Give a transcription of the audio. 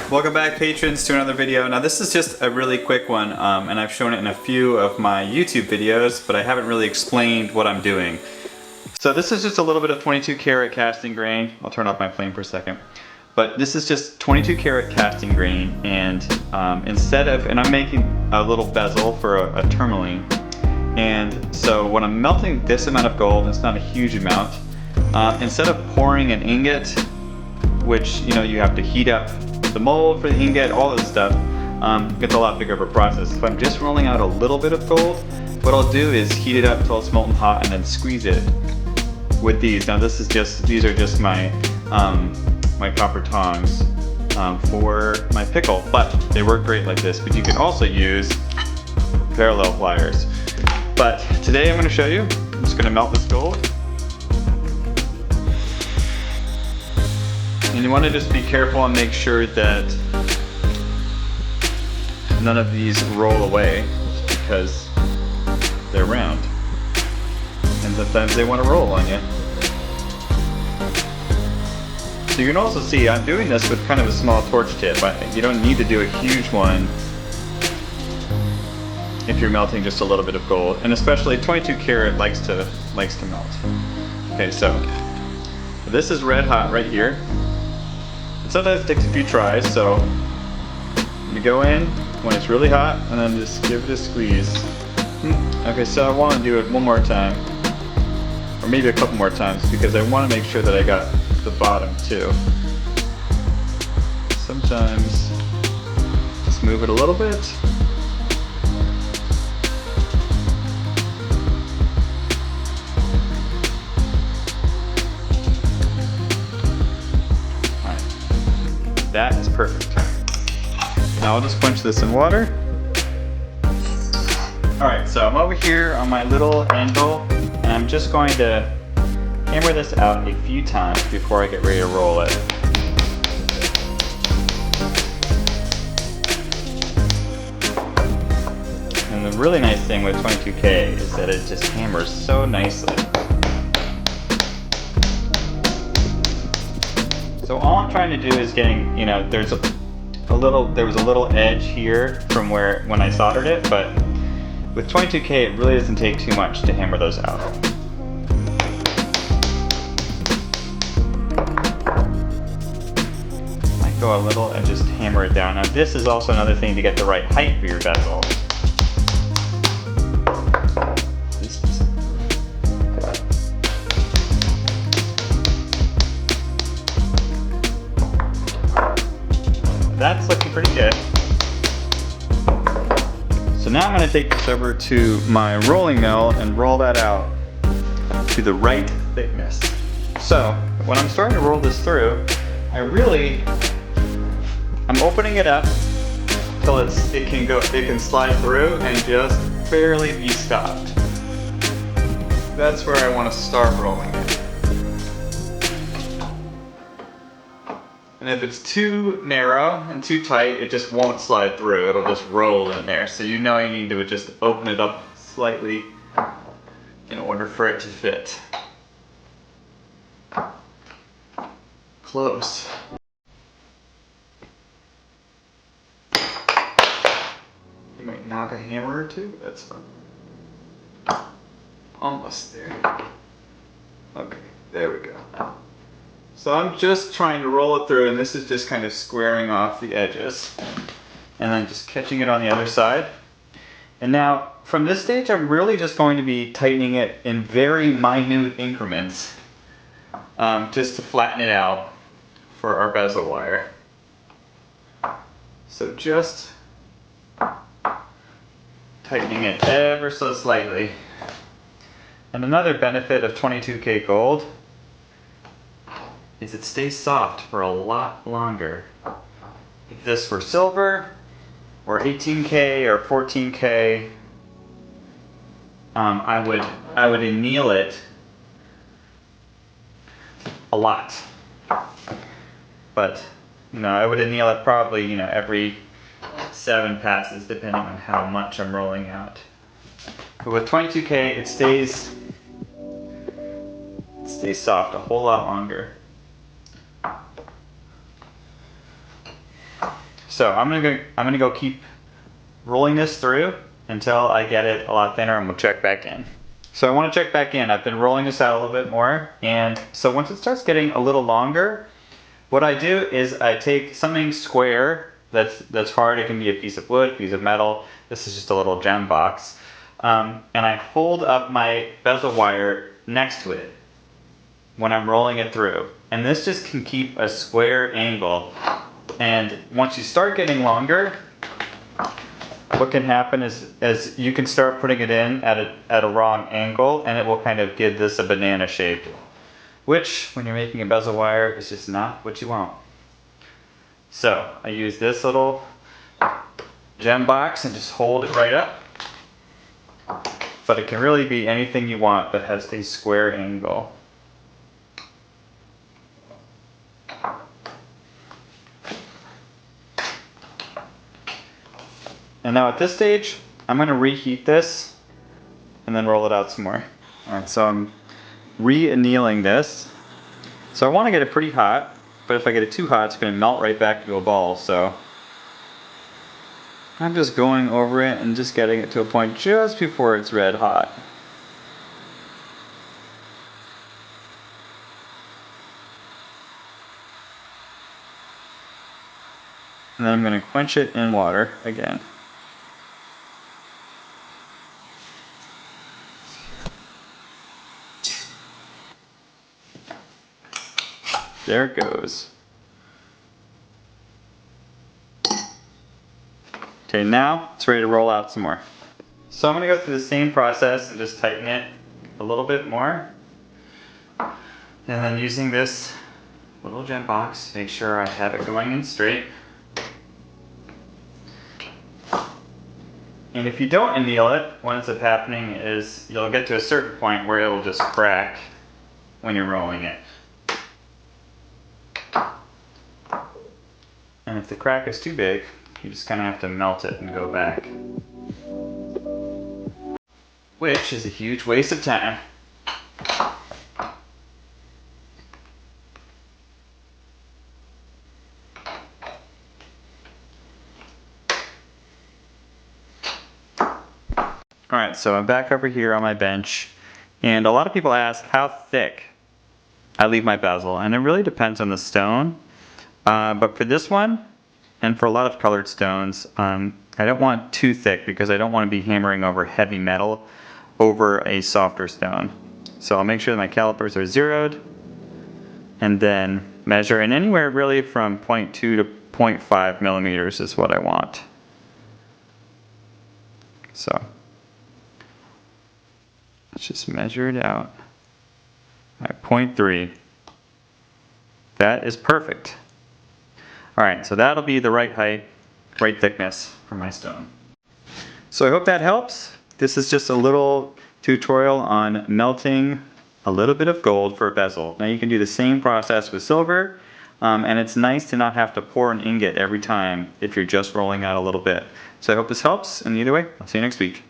Welcome back, patrons, to another video. Now this is just a really quick one, and I've shown it in a few of my YouTube videos, but I haven't really explained what I'm doing. So this is just a little bit of 22 karat casting grain. I'll turn off my flame for a second. But this is just 22 karat casting grain, and and I'm making a little bezel for a tourmaline. And so when I'm melting this amount of gold, it's not a huge amount, instead of pouring an ingot, which you have to heat up the mold for the ingot, all this stuff, it's a lot bigger of a process. If I'm just rolling out a little bit of gold, what I'll do is heat it up until it's molten hot and then squeeze it with these. Now these are just my my copper tongs for my pickle, but they work great like this. But you can also use parallel pliers. But today I'm going to show you. I'm just going to melt this gold. And you want to just be careful and make sure that none of these roll away because they're round. And sometimes they want to roll on you. So you can also see I'm doing this with kind of a small torch tip. You don't need to do a huge one if you're melting just a little bit of gold. And especially 22 karat likes to melt. Okay, so this is red hot right here. And sometimes it takes a few tries, so you go in when it's really hot and then just give it a squeeze. Okay, so I want to do it one more time, or maybe a couple more times, because I want to make sure that I got the bottom too. Sometimes just move it a little bit. That is perfect. Now I'll just quench this in water. Alright, so I'm over here on my little anvil, and I'm just going to hammer this out a few times before I get ready to roll it. And the really nice thing with 22K is that it just hammers so nicely. So all I'm trying to do is getting, there was a little edge here from when I soldered it, but with 22K it really doesn't take too much to hammer those out. I go a little and just hammer it down. Now this is also another thing to get the right height for your bezel. That's looking pretty good. So now I'm going to take this over to my rolling mill and roll that out to the right thickness. So when I'm starting to roll this through, I'm opening it up till it can slide through and just barely be stopped. That's where I want to start rolling it. And if it's too narrow and too tight, it just won't slide through. It'll just roll in there. So you need to just open it up slightly in order for it to fit. Close. You might knock a hammer or two. That's fine. Almost there. Okay, there we go. So I'm just trying to roll it through, and this is just kind of squaring off the edges. And then just catching it on the other side. And now, from this stage, I'm really just going to be tightening it in very minute increments, just to flatten it out for our bezel wire. So just tightening it ever so slightly. And another benefit of 22K gold is it stays soft for a lot longer. If this were silver, or 18K or 14K, I would anneal it a lot. But I would anneal it probably every 7 passes, depending on how much I'm rolling out. But with 22K, it stays soft a whole lot longer. So I'm gonna go keep rolling this through until I get it a lot thinner, and we'll check back in. So I want to check back in. I've been rolling this out a little bit more, and so once it starts getting a little longer, what I do is I take something square that's hard. It can be a piece of wood, a piece of metal. This is just a little gem box. And I hold up my bezel wire next to it when I'm rolling it through. And this just can keep a square angle. And once you start getting longer, what can happen is you can start putting it in at a wrong angle, and it will kind of give this a banana shape, which when you're making a bezel wire is just not what you want. So I use this little gem box and just hold it right up. But it can really be anything you want that has a square angle. And now at this stage, I'm going to reheat this and then roll it out some more. Alright, so I'm re-annealing this. So I want to get it pretty hot, but if I get it too hot, it's going to melt right back into a ball. So I'm just going over it and just getting it to a point just before it's red hot. And then I'm going to quench it in water again. There it goes. Okay, now it's ready to roll out some more. So I'm going to go through the same process and just tighten it a little bit more. And then using this little gem box, make sure I have it going in straight. And if you don't anneal it, what ends up happening is you'll get to a certain point where it will just crack when you're rolling it. And if the crack is too big, you just kind of have to melt it and go back. Which is a huge waste of time. Alright, so I'm back over here on my bench, and a lot of people ask how thick I leave my bezel, and it really depends on the stone. But for this one, and for a lot of colored stones, I don't want too thick because I don't want to be hammering over heavy metal over a softer stone. So I'll make sure that my calipers are zeroed, and then measure, and anywhere really from 0.2 to 0.5 millimeters is what I want. So let's just measure it out at 0.3. That is perfect. Alright, so that'll be the right height, right thickness for my stone. So I hope that helps. This is just a little tutorial on melting a little bit of gold for a bezel. Now you can do the same process with silver, and it's nice to not have to pour an ingot every time if you're just rolling out a little bit. So I hope this helps, and either way, I'll see you next week.